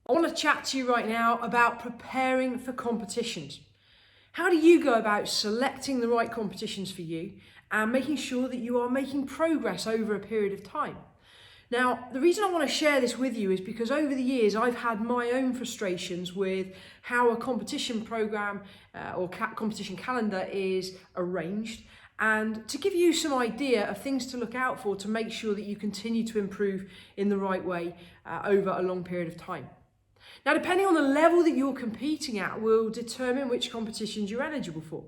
I want to chat to you right now about preparing for competitions. How do you go about selecting the right competitions for you and making sure that you are making progress over a period of time? Now, the reason I want to share this with you is because over the years I've had my own frustrations with how a competition program or competition calendar is arranged, and to give you some idea of things to look out for to make sure that you continue to improve in the right way over a long period of time. Now, depending on the level that you're competing at will determine which competitions you're eligible for.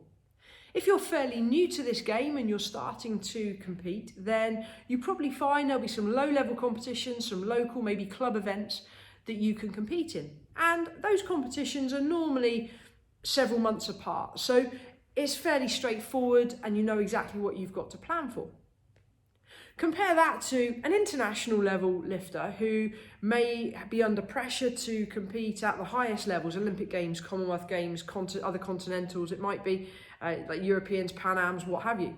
If you're fairly new to this game and you're starting to compete, then you probably find there'll be some low-level competitions, some local, maybe club events that you can compete in. And those competitions are normally several months apart. So it's fairly straightforward and you know exactly what you've got to plan for. Compare that to an international level lifter who may be under pressure to compete at the highest levels, Olympic Games, Commonwealth Games, other continentals, it might be like Europeans, Pan Ams, what have you.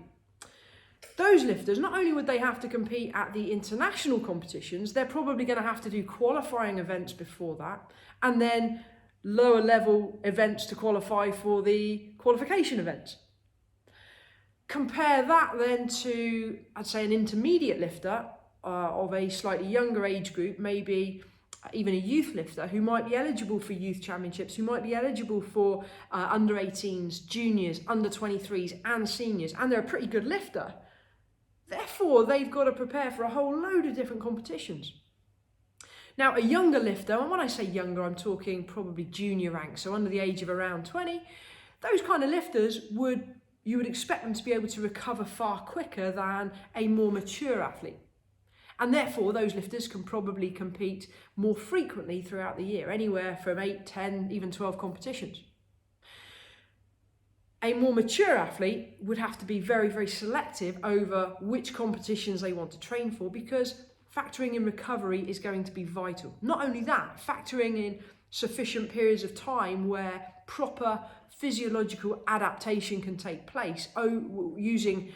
Those lifters, not only would they have to compete at the international competitions, they're probably going to have to do qualifying events before that, and then lower level events to qualify for the qualification events. Compare that then to, I'd say, an intermediate lifter of a slightly younger age group, maybe even a youth lifter who might be eligible for youth championships, who might be eligible for under 18s, juniors, under 23s and seniors, and they're a pretty good lifter. Therefore, they've got to prepare for a whole load of different competitions. Now, a younger lifter, and when I say younger, I'm talking probably junior rank, so under the age of around 20, those kind of lifters you would expect them to be able to recover far quicker than a more mature athlete. And therefore, those lifters can probably compete more frequently throughout the year, anywhere from 8, 10, even 12 competitions. A more mature athlete would have to be very, very selective over which competitions they want to train for, because factoring in recovery is going to be vital. Not only that, factoring in sufficient periods of time where proper physiological adaptation can take place using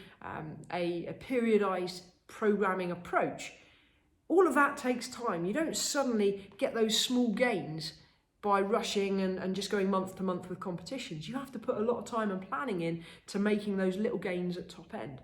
a periodized programming approach. All of that takes time. You don't suddenly get those small gains by rushing and just going month to month with competitions. You have to put a lot of time and planning in to making those little gains at top end.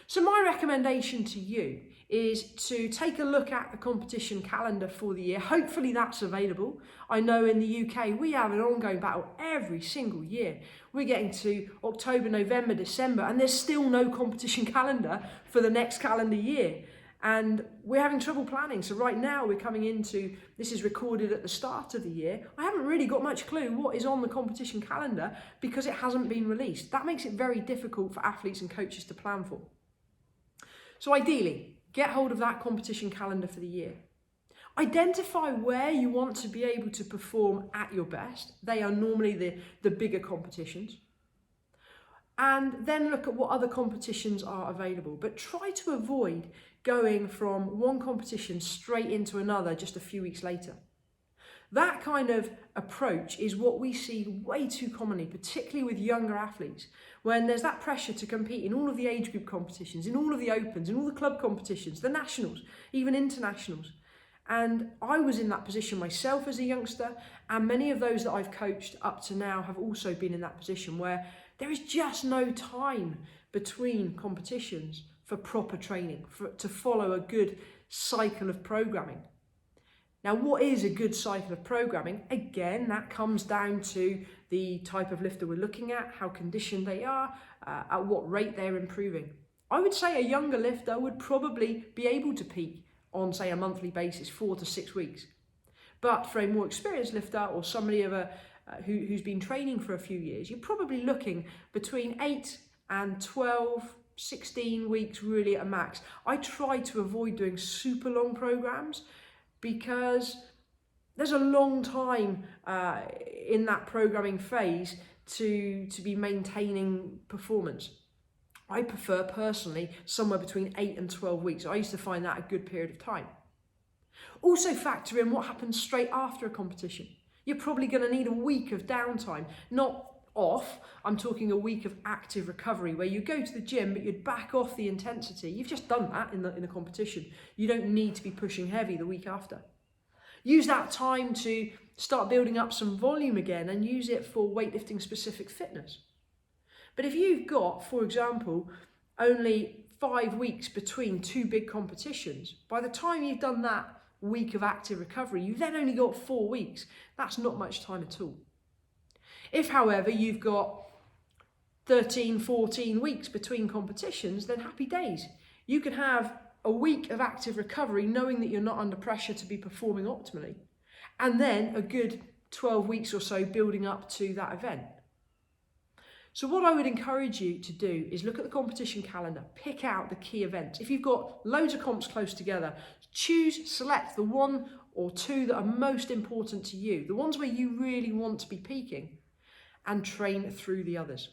So my recommendation to you is to take a look at the competition calendar for the year. Hopefully that's available. I know in the UK we have an ongoing battle every single year. We're getting to October, November, December, and there's still no competition calendar for the next calendar year. And we're having trouble planning. So right now we're coming into, this is recorded at the start of the year. I haven't really got much clue what is on the competition calendar because it hasn't been released. That makes it very difficult for athletes and coaches to plan for. So ideally, get hold of that competition calendar for the year. Identify where you want to be able to perform at your best. They are normally the bigger competitions. And then look at what other competitions are available. But try to avoid going from one competition straight into another just a few weeks later. That kind of approach is what we see way too commonly, particularly with younger athletes, when there's that pressure to compete in all of the age group competitions, in all of the opens, in all the club competitions, the nationals, even internationals. And I was in that position myself as a youngster, and many of those that I've coached up to now have also been in that position where there is just no time between competitions for proper training, to follow a good cycle of programming. Now, what is a good cycle of programming? Again, that comes down to the type of lifter we're looking at, how conditioned they are, at what rate they're improving. I would say a younger lifter would probably be able to peak on, say, a monthly basis, 4 to 6 weeks. But for a more experienced lifter or somebody who's been training for a few years, you're probably looking between 8 and 12, 16 weeks really at a max. I try to avoid doing super long programs because there's a long time in that programming phase to be maintaining performance. I prefer personally somewhere between 8 and 12 weeks. I used to find that a good period of time. Also factor in what happens straight after a competition. You're probably going to need a week of downtime, not off. I'm talking a week of active recovery where you go to the gym but you'd back off the intensity. You've just done that in the competition. You don't need to be pushing heavy the week after. Use that time to start building up some volume again and use it for weightlifting specific fitness. But if you've got, for example, only 5 weeks between 2 big competitions, by the time you've done that week of active recovery, you've then only got 4 weeks. That's not much time at all. If, however, you've got 13, 14 weeks between competitions, then happy days. You can have a week of active recovery knowing that you're not under pressure to be performing optimally, and then a good 12 weeks or so building up to that event. So what I would encourage you to do is look at the competition calendar, pick out the key events. If you've got loads of comps close together, select the 1 or 2 that are most important to you, the ones where you really want to be peaking, and train through the others.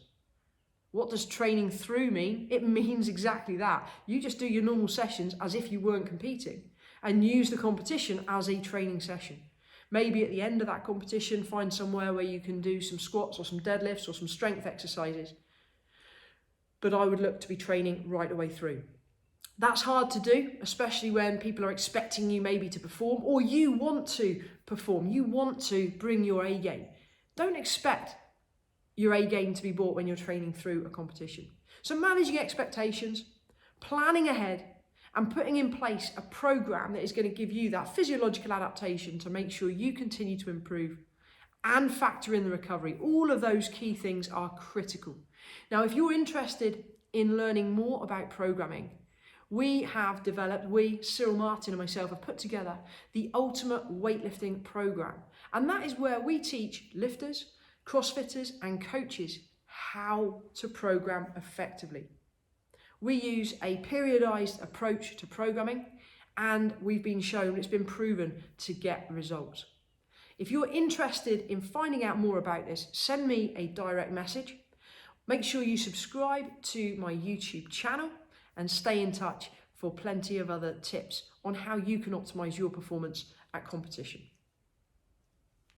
What does training through mean? It means exactly that. You just do your normal sessions as if you weren't competing and use the competition as a training session. Maybe at the end of that competition, find somewhere where you can do some squats or some deadlifts or some strength exercises. But I would look to be training right the way through. That's hard to do, especially when people are expecting you maybe to perform, or you want to perform. You want to bring your A game. Don't expect your A game to be brought when you're training through a competition. So managing expectations, planning ahead, and putting in place a program that is going to give you that physiological adaptation to make sure you continue to improve and factor in the recovery. All of those key things are critical. Now, if you're interested in learning more about programming, Cyril Martin and myself have put together the Ultimate Weightlifting Program. And that is where we teach lifters, CrossFitters and coaches how to program effectively. We use a periodized approach to programming, and it's been proven to get results. If you're interested in finding out more about this, send me a direct message. Make sure you subscribe to my YouTube channel and stay in touch for plenty of other tips on how you can optimize your performance at competition.